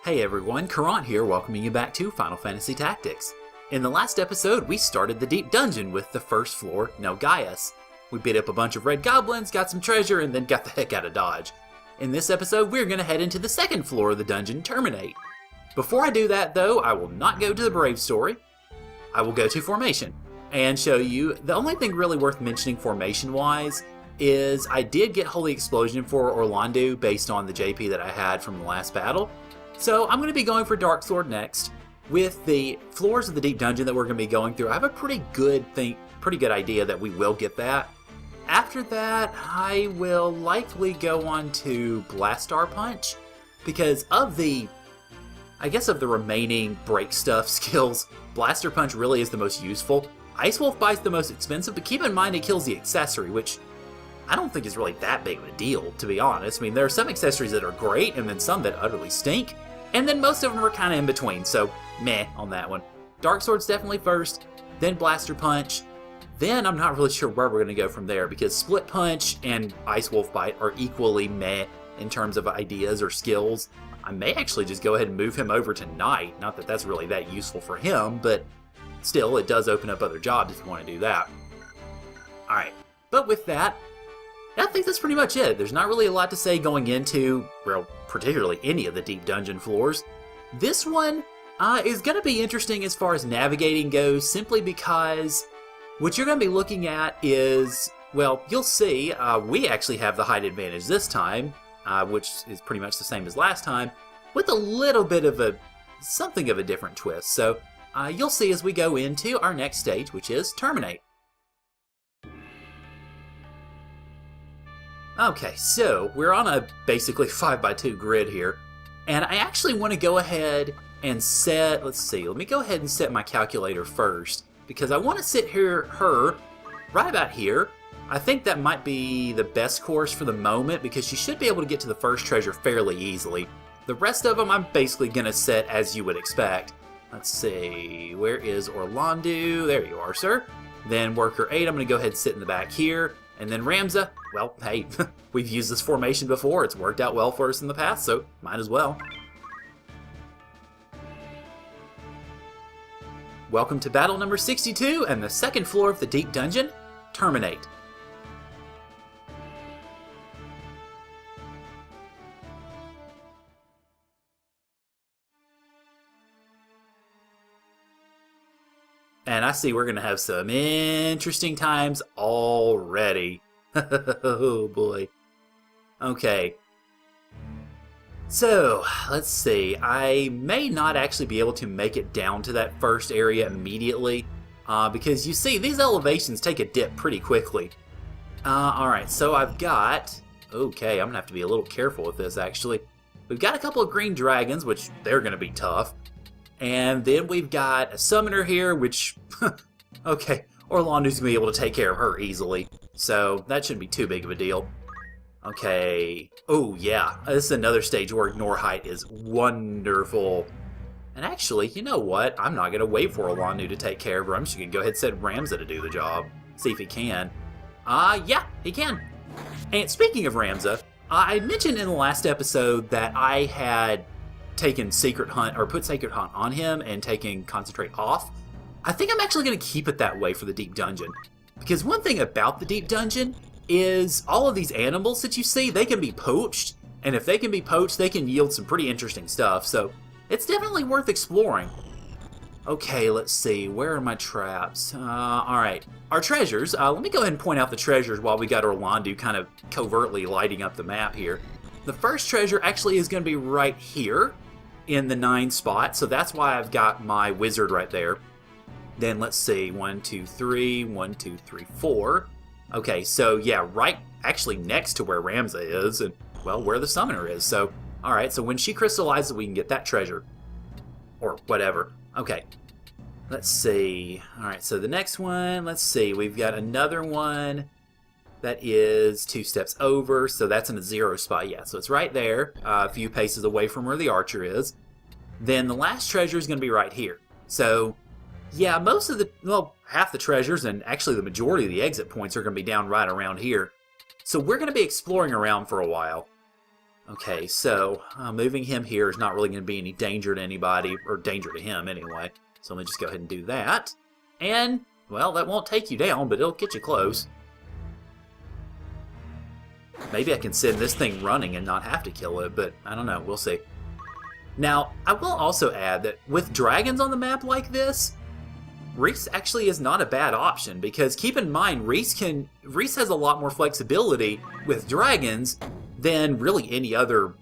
Hey everyone, Caront here, welcoming you back to Final Fantasy Tactics. In the last episode, we started the deep dungeon with the first floor, Nelgaius. We beat up a bunch of red goblins, got some treasure, and then got the heck out of Dodge. In this episode, we're going to head into the second floor of the dungeon, Terminate. Before I do that, though, I will not go to the Brave story. I will go to Formation, and show you the only thing really worth mentioning formation-wise is I did get Holy Explosion for Orlando based on the JP that I had from the last battle. So I'm going to be going for Dark Sword next. With the floors of the deep dungeon that we're going to be going through, I have a pretty good idea that we will get that. After that, I will likely go on to Blastar Punch because of the remaining break stuff skills, Blaster Punch really is the most useful. Ice Wolf Bite's the most expensive, but keep in mind it kills the accessory, which I don't think is really that big of a deal, to be honest. I mean, there are some accessories that are great, and then some that utterly stink, and then most of them are kind of in between, so meh on that one. Dark Sword's definitely first, then Blaster Punch, then I'm not really sure where we're going to go from there, because Split Punch and Ice Wolf Bite are equally meh in terms of ideas or skills. I may actually just go ahead and move him over to Knight, not that that's really that useful for him, but still, it does open up other jobs if you want to do that. Alright, but with that, I think that's pretty much it. There's not really a lot to say going into, well, particularly any of the deep dungeon floors. This one is going to be interesting as far as navigating goes, simply because what you're going to be looking at is, well, you'll see, we actually have the height advantage this time, which is pretty much the same as last time, with a little bit of something of a different twist. So you'll see as we go into our next stage, which is Terminate. Okay, so we're on a basically 5x2 grid here, and I actually want to go ahead and set, let me go ahead and set my calculator first, because I want to sit her right about here. I think that might be the best course for the moment, because she should be able to get to the first treasure fairly easily. The rest of them I'm basically going to set as you would expect. Let's see, where is Orlando? There you are, sir. Then Worker 8, I'm going to go ahead and sit in the back here. And then Ramza, well, hey, we've used this formation before. It's worked out well for us in the past, so might as well. Welcome to battle number 62 and the second floor of the deep dungeon, Terminate. And I see we're going to have some interesting times already. Oh boy. Okay. So, let's see. I may not actually be able to make it down to that first area immediately. Because you see, these elevations take a dip pretty quickly. Alright, so I've got... Okay, I'm going to have to be a little careful with this actually. We've got a couple of green dragons, which they're going to be tough. And then we've got a summoner here, which, okay, Orlando's going to be able to take care of her easily. So that shouldn't be too big of a deal. Okay, oh yeah, this is another stage where Ignore Height is wonderful. And actually, you know what? I'm not going to wait for Orlando to take care of her. I'm just going to go ahead and set Ramza to do the job. See if he can. Yeah, he can. And speaking of Ramza, I mentioned in the last episode that I had taken Secret Hunt, or put Secret Hunt on him and taken Concentrate off. I think I'm actually going to keep it that way for the deep dungeon. Because one thing about the deep dungeon is all of these animals that you see, they can be poached. And if they can be poached, they can yield some pretty interesting stuff. So it's definitely worth exploring. Okay, let's see. Where are my traps? Alright. Our treasures. Let me go ahead and point out the treasures while we got Orlando kind of covertly lighting up the map here. The first treasure actually is going to be right here in the 9 spot, so that's why I've got my wizard right there. Then let's see, 1, 2, 3, 1, 2, 3, 4. Okay, so yeah, right actually next to where Ramza is, and well, where the summoner is. So, alright, so when she crystallizes, we can get that treasure. Or whatever. Okay, let's see. Alright, so the next one, let's see, we've got another one that is 2 steps over, so that's in a 0 spot. Yeah, so it's right there, a few paces away from where the archer is. Then the last treasure is going to be right here. So, yeah, most of the, well, half the treasures, and actually the majority of the exit points are going to be down right around here. So we're going to be exploring around for a while. Okay, so moving him here is not really going to be any danger to anybody, or danger to him anyway. So let me just go ahead and do that. And, well, that won't take you down, but it'll get you close. Maybe I can send this thing running and not have to kill it, but I don't know. We'll see. Now, I will also add that with dragons on the map like this, Reese actually is not a bad option, because keep in mind, Reese has a lot more flexibility with dragons than really any other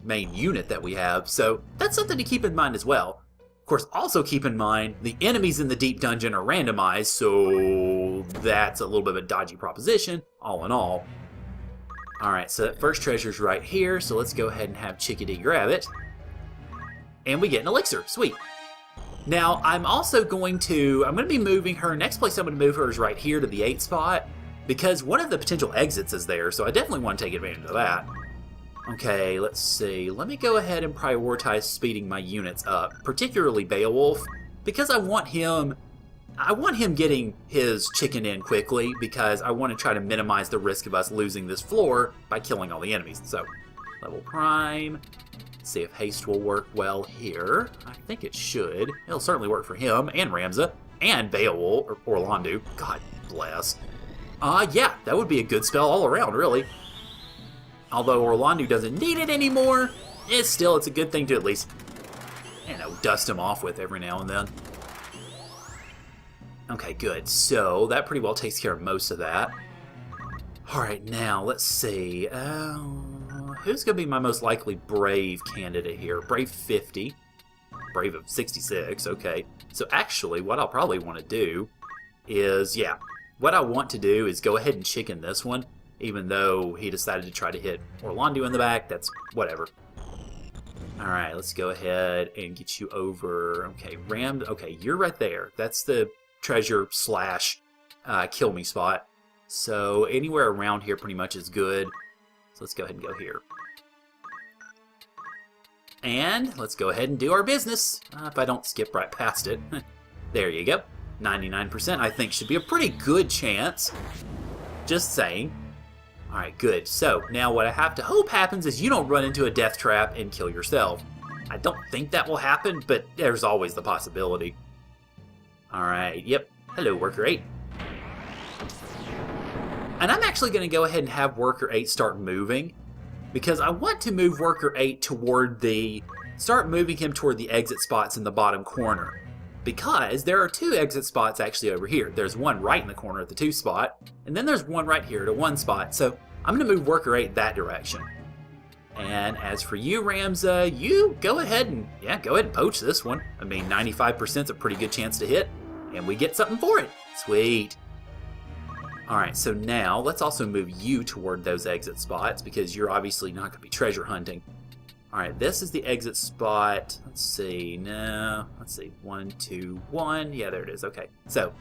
main unit that we have, so that's something to keep in mind as well. Of course, also keep in mind, the enemies in the deep dungeon are randomized, so that's a little bit of a dodgy proposition, all in all. Alright, so that first treasure's right here, so let's go ahead and have Chickadee grab it. And we get an elixir, sweet. Now, I'm going to be moving her, next place I'm going to move her is right here to the 8 spot, because one of the potential exits is there, so I definitely want to take advantage of that. Okay, let's see. Let me go ahead and prioritize speeding my units up, particularly Beowulf, because I want him getting his chicken in quickly, because I want to try to minimize the risk of us losing this floor by killing all the enemies. So, level prime. See if haste will work well here. I think it should. It'll certainly work for him and Ramza and Beowulf or Orlandu. God bless. Yeah, that would be a good spell all around, really. Although Orlandu doesn't need it anymore, it's a good thing to at least, you know, dust him off with every now and then. Okay, good. So that pretty well takes care of most of that. All right, now let's see. Who's going to be my most likely brave candidate here? Brave 50. Brave of 66, okay. So actually, what I'll probably want to do is, yeah, what I want to do is go ahead and chicken this one, even though he decided to try to hit Orlandu in the back. That's whatever. Alright, let's go ahead and get you over. Okay, okay, you're right there. That's the treasure slash kill me spot. So anywhere around here pretty much is good. So let's go ahead and go here. And let's go ahead and do our business. If I don't skip right past it. There you go. 99% I think should be a pretty good chance. Just saying. Alright, good. So now what I have to hope happens is you don't run into a death trap and kill yourself. I don't think that will happen, but there's always the possibility. Alright, yep. Hello, Worker 8. And I'm actually going to go ahead and have Worker 8 start moving, because I want to move Worker 8 start moving him toward the exit spots in the bottom corner. Because there are 2 exit spots actually over here. There's one right in the corner at the 2 spot, and then there's one right here at a 1 spot. So I'm going to move Worker 8 that direction. And as for you, Ramza, you go ahead and poach this one. I mean, 95% is a pretty good chance to hit, and we get something for it. Sweet. Alright, so now let's also move you toward those exit spots, because you're obviously not going to be treasure hunting. Alright, this is the exit spot. Let's see, no, let's see, 1, 2, 1. Yeah, there it is, okay. So,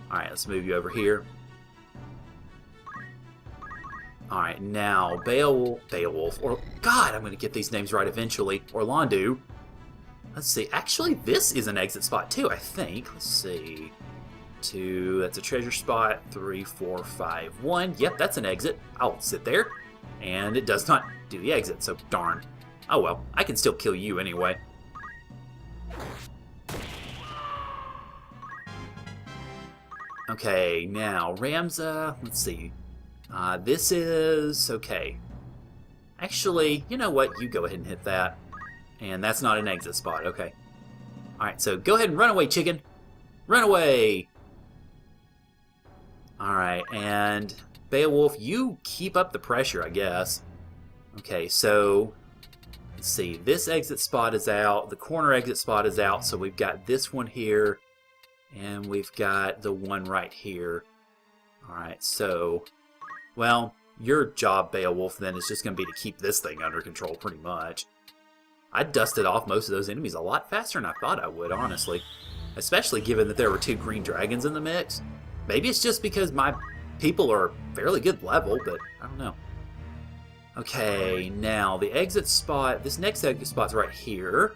alright, let's move you over here. Alright, now, Beowulf, or, God, I'm going to get these names right eventually, Orlandu. Let's see, actually, this is an exit spot too, I think. Let's see. 2, that's a treasure spot. 3, 4, 5, 1. Yep, that's an exit. I'll sit there. And it does not do the exit, so darn. Oh well, I can still kill you anyway. Okay, now, Ramza, let's see. This is, okay. Actually, you know what? You go ahead and hit that. And that's not an exit spot, okay. Alright, so go ahead and run away, chicken. Run away! Alright, and Beowulf, you keep up the pressure, I guess. Okay, so let's see. This exit spot is out. The corner exit spot is out, so we've got this one here, and we've got the one right here. Alright, so, well, your job, Beowulf, then is just going to be to keep this thing under control, pretty much. I dusted off most of those enemies a lot faster than I thought I would, honestly. Especially given that there were 2 green dragons in the mix. Maybe it's just because my people are fairly good level, but I don't know. Okay, now the exit spot, this next exit spot's right here.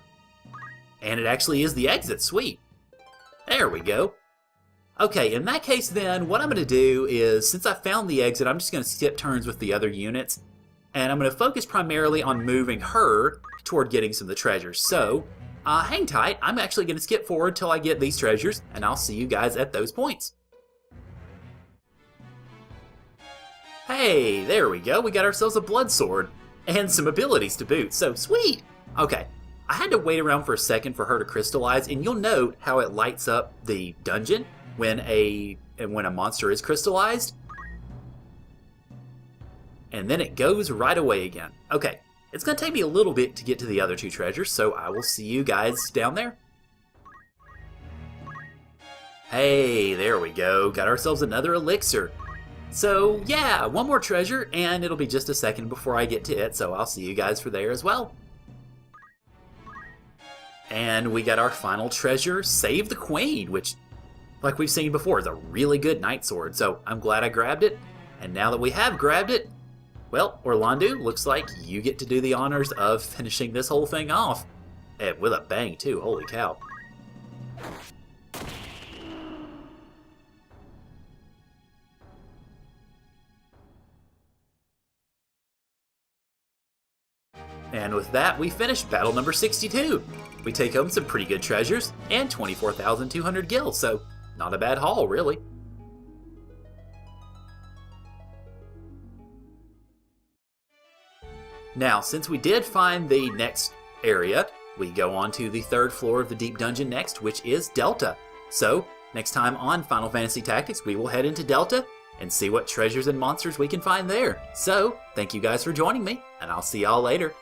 And it actually is the exit, sweet. There we go. Okay, in that case then, what I'm going to do is, since I found the exit, I'm just going to skip turns with the other units. And I'm going to focus primarily on moving her toward getting some of the treasures. So, hang tight. I'm actually going to skip forward till I get these treasures, and I'll see you guys at those points. Hey, there we go. We got ourselves a blood sword and some abilities to boot. So, sweet. Okay, I had to wait around for a second for her to crystallize, and you'll note how it lights up the dungeon when a monster is crystallized. And then it goes right away again. Okay, it's going to take me a little bit to get to the other two treasures, so I will see you guys down there. Hey, there we go. Got ourselves another elixir. So yeah, one more treasure, and it'll be just a second before I get to it, so I'll see you guys for there as well. And we got our final treasure, Save the Queen, which, like we've seen before, is a really good knight sword, so I'm glad I grabbed it. And now that we have grabbed it, well, Orlando, looks like you get to do the honors of finishing this whole thing off. And with a bang, too. Holy cow. And with that, we finish battle number 62. We take home some pretty good treasures and 24,200 gil, so not a bad haul, really. Now, since we did find the next area, we go on to the third floor of the Deep Dungeon next, which is Delta. So, next time on Final Fantasy Tactics, we will head into Delta and see what treasures and monsters we can find there. So, thank you guys for joining me, and I'll see y'all later.